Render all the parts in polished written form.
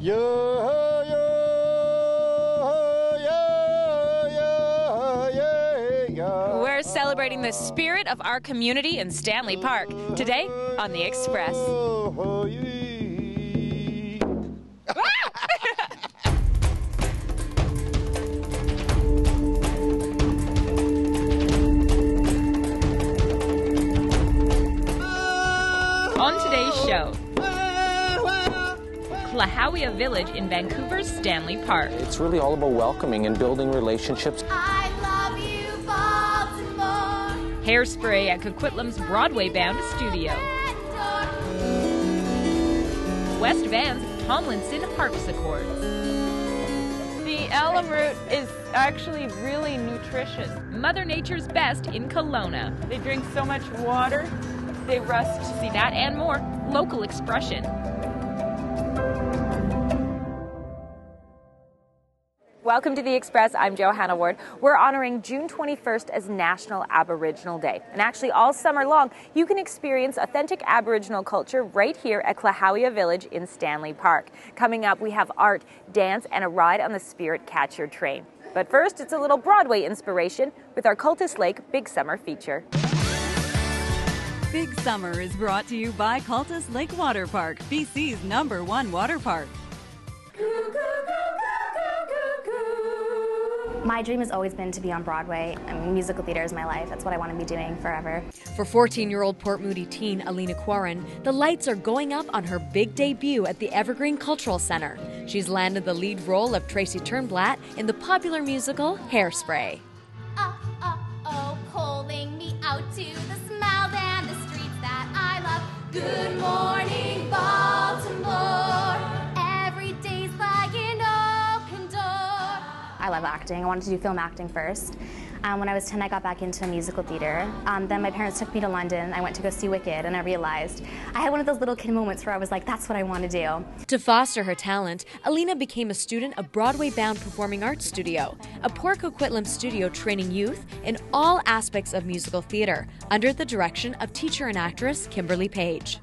We're celebrating the spirit of our community in Stanley Park today on The Express. On today's show, Klahowya Village in Vancouver's Stanley Park. It's really all about welcoming and building relationships. I love you, Baltimore. Hairspray at Coquitlam's Broadway Bound studio. West Van's Tomlinson Harpsicords. The alum root is actually really nutritious. Mother Nature's Best in Kelowna. They drink so much water, they rust. See that and more, local expression. Welcome to The Express. I'm Johanna. We're honoring June 21st as National Aboriginal Day. And actually all summer long, you can experience authentic Aboriginal culture right here at Klahowya Village in Stanley Park. Coming up, we have art, dance, and a ride on the Spirit Catcher train. But first, it's a little Broadway inspiration with our Cultus Lake Big Summer feature. Big Summer is brought to you by Cultus Lake Water Park, BC's #1 water park. My dream has always been to be on Broadway. I mean, musical theater is my life. That's what I want to be doing forever. For 14-year-old Port Moody teen Alina Quarren, the lights are going up on her big debut at the Evergreen Cultural Center. She's landed the lead role of Tracy Turnblatt in the popular musical Hairspray. Oh, pulling me out to the smiles and the streets that I love. Good morning, Baltimore. Every day's like an open door. I love acting. I wanted to do film acting first. When I was 10, I got back into musical theater. Then my parents took me to London. I went to go see Wicked, and I realized I had one of those little kid moments where I was like, that's what I want to do. To foster her talent, Alina became a student of Broadway Bound Performing Arts Studio, a Port Coquitlam studio training youth in all aspects of musical theater, under the direction of teacher and actress Kimberly Page.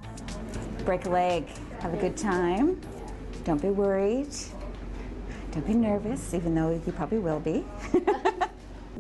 Break a leg, have a good time, don't be worried, don't be nervous, even though you probably will be.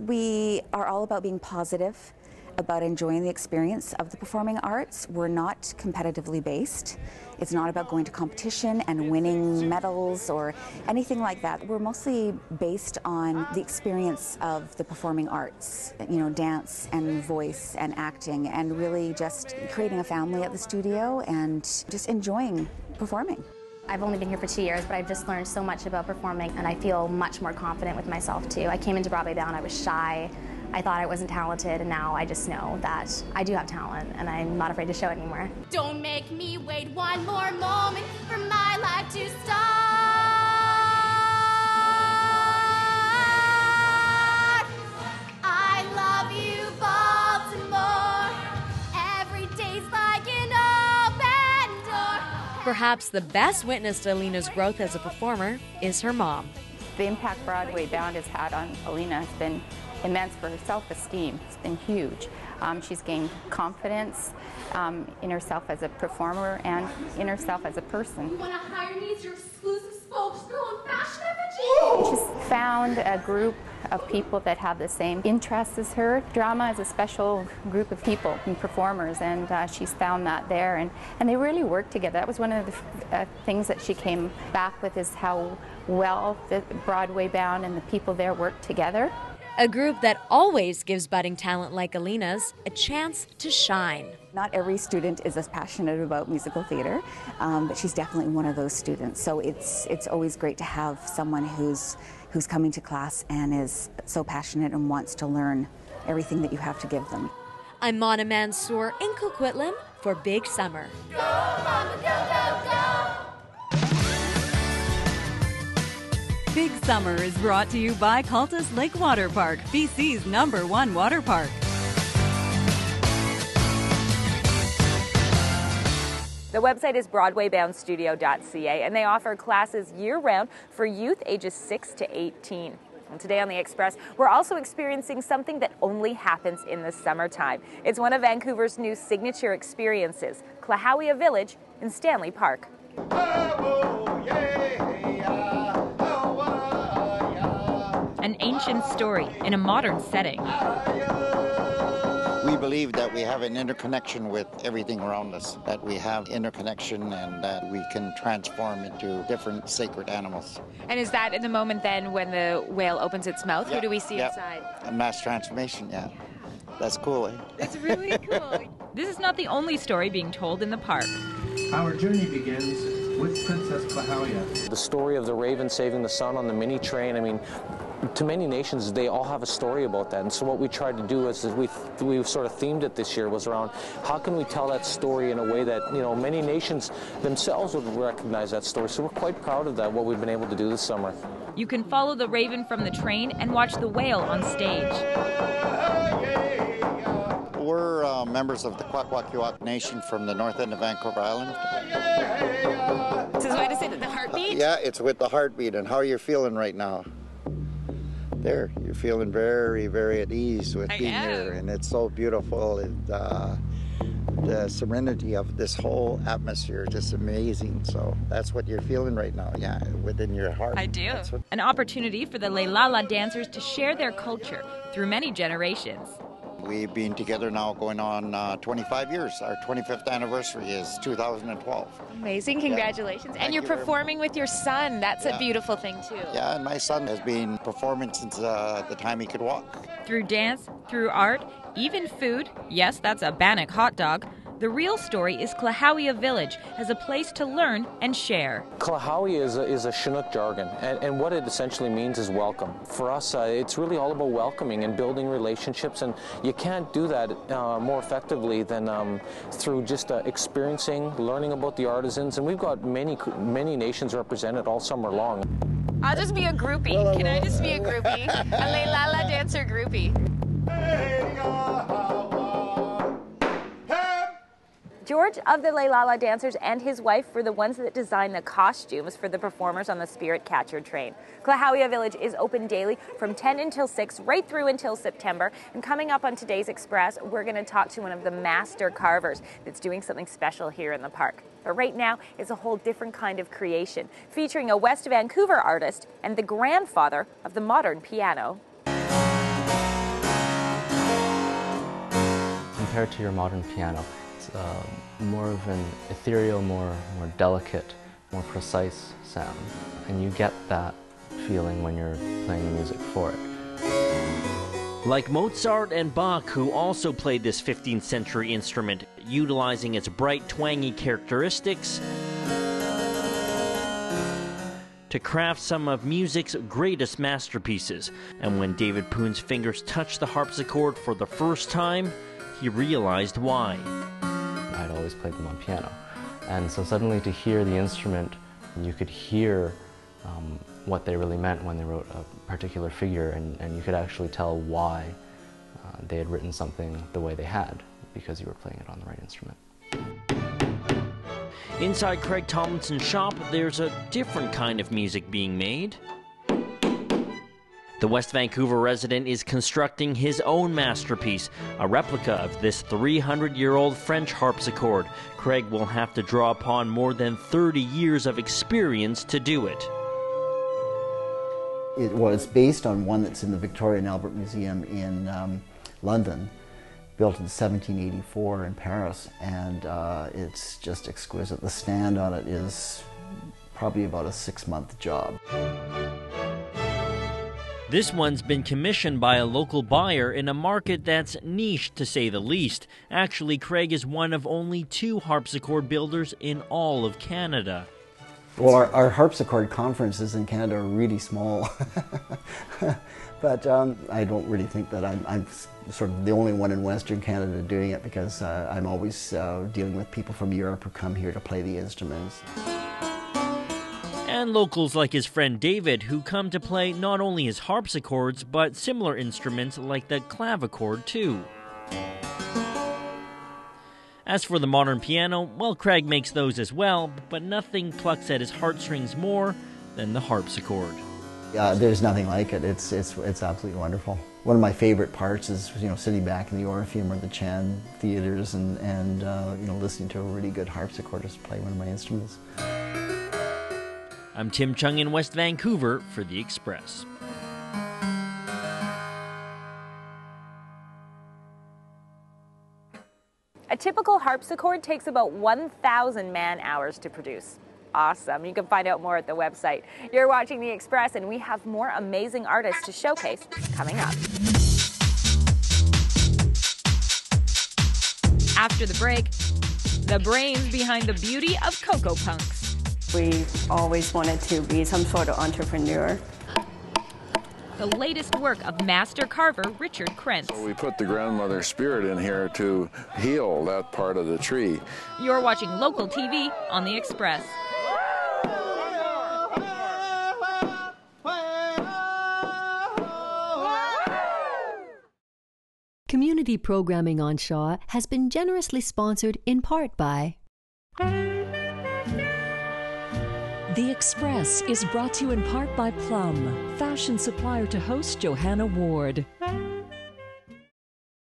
We are all about being positive, about enjoying the experience of the performing arts. We're not competitively based. It's not about going to competition and winning medals or anything like that. We're mostly based on the experience of the performing arts, you know, dance and voice and acting, and really just creating a family at the studio and just enjoying performing. I've only been here for 2 years, but I've just learned so much about performing, and I feel much more confident with myself too. I came into Broadway Bound, I was shy. I thought I wasn't talented, and now I just know that I do have talent, and I'm not afraid to show it anymore. Don't make me wait one more moment for my life to start. I love you, Baltimore. Every day's like an open door. Perhaps the best witness to Alina's growth as a performer is her mom. The impact Broadway Bound has had on Alina has been immense for her self-esteem. It's been huge. She's gained confidence in herself as a performer and in herself as a person. You want to hire me as your exclusive spokesgirl in fashion, She's found a group of people that have the same interests as her. Drama is a special group of people and performers, and she's found that there, and they really work together. That was one of the things that she came back with, is how well the Broadway Bound and the people there work together. A group that always gives budding talent like Alina's a chance to shine. Not every student is as passionate about musical theater, but she's definitely one of those students. So it's always great to have someone who's coming to class and is so passionate and wants to learn everything that you have to give them. I'm Mansour in Coquitlam for Big Summer. Go, Mama, go, go, go. Big Summer is brought to you by Cultus Lake Water Park, BC's #1 water park. The website is BroadwayBoundStudio.ca, and they offer classes year-round for youth ages 6 to 18. And today on The Express, we're also experiencing something that only happens in the summertime. It's one of Vancouver's new signature experiences, Klahowya Village in Stanley Park. Oh, yeah. ancient story in a modern setting. We believe that we have an interconnection with everything around us, that we have interconnection and that we can transform into different sacred animals. And is that in the moment then when the whale opens its mouth? Who do we see inside? A mass transformation, yeah. That's cool, eh? It's really cool. This is not the only story being told in the park. Our journey begins with Princess Klahowya. The story of the raven saving the sun on the mini train, I mean, to many nations, they all have a story about that. And so what we tried to do is we sort of themed it this year was around how can we tell that story in a way that, you know, many nations themselves would recognize that story. So we're quite proud of that, what we've been able to do this summer. You can follow the raven from the train and watch the whale on stage. We're members of the Coquitlam Nation from the north end of Vancouver Island. This is what I said, the heartbeat? Yeah, it's with the heartbeat and how you're feeling right now. There, you're feeling very, very at ease with being here, and it's so beautiful. And the serenity of this whole atmosphere is just amazing. So that's what you're feeling right now, yeah, within your heart. I do. An opportunity for the Leilala dancers to share their culture through many generations. We've been together now going on 25 years. Our 25th anniversary is 2012. Amazing, congratulations. Yeah. And you're performing with your son. That's a beautiful thing too. Yeah, and my son has been performing since the time he could walk. Through dance, through art, even food, yes, that's a Bannock hot dog, the real story is Klahowya Village as a place to learn and share. Klahowya is a Chinook jargon, and what it essentially means is welcome. For us, it's really all about welcoming and building relationships, and you can't do that more effectively than through just experiencing, learning about the artisans, and we've got many nations represented all summer long. I'll just be a groupie. Can I just be a groupie? A Leilala dancer groupie. George of the Leilala dancers and his wife were the ones that designed the costumes for the performers on the Spirit Catcher train. Klahowya Village is open daily from 10 until 6, right through until September. And coming up on today's Express, we're going to talk to one of the master carvers that's doing something special here in the park. But right now, it's a whole different kind of creation, featuring a West Vancouver artist and the grandfather of the modern piano. Compared to your modern piano, more of an ethereal, more delicate, more precise sound. And you get that feeling when you're playing the music for it. Like Mozart and Bach, who also played this 15th century instrument, utilizing its bright, twangy characteristics to craft some of music's greatest masterpieces. And when David Poon's fingers touched the harpsichord for the first time, he realized why. I'd always played them on piano, and so suddenly to hear the instrument, you could hear what they really meant when they wrote a particular figure, and you could actually tell why they had written something the way they had, because you were playing it on the right instrument. Inside Craig Tomlinson's shop, there's a different kind of music being made. The West Vancouver resident is constructing his own masterpiece, a replica of this 300-year-old French harpsichord. Craig will have to draw upon more than 30 years of experience to do it. It was based on one that's in the Victoria and Albert Museum in London, built in 1784 in Paris, and it's just exquisite. The stand on it is probably about a 6-month job. This one's been commissioned by a local buyer in a market that's niche, to say the least. Actually, Craig is one of only 2 harpsichord builders in all of Canada. Well, our harpsichord conferences in Canada are really small. But I don't really think that I'm sort of the only one in Western Canada doing it, because I'm always dealing with people from Europe who come here to play the instruments. And locals like his friend David, who come to play not only his harpsichords, but similar instruments like the clavichord too. As for the modern piano, well, Craig makes those as well, but nothing plucks at his heartstrings more than the harpsichord. Yeah, there's nothing like it. It's absolutely wonderful. One of my favorite parts is, you know, sitting back in the Orpheum or the Chan theaters and you know, listening to a really good harpsichordist play one of my instruments. I'm Tim Chung in West Vancouver for The Express. A typical harpsichord takes about 1,000 man-hours to produce. Awesome. You can find out more at the website. You're watching The Express, and we have more amazing artists to showcase coming up. After the break, the brains behind the beauty of Cocoa Punks. We always wanted to be some sort of entrepreneur. The latest work of master carver Richard Krentz. So we put the grandmother spirit in here to heal that part of the tree. You're watching local TV on The Express. Community programming on Shaw has been generously sponsored in part by... The Express is brought to you in part by Plum, fashion supplier to host Johanna Ward.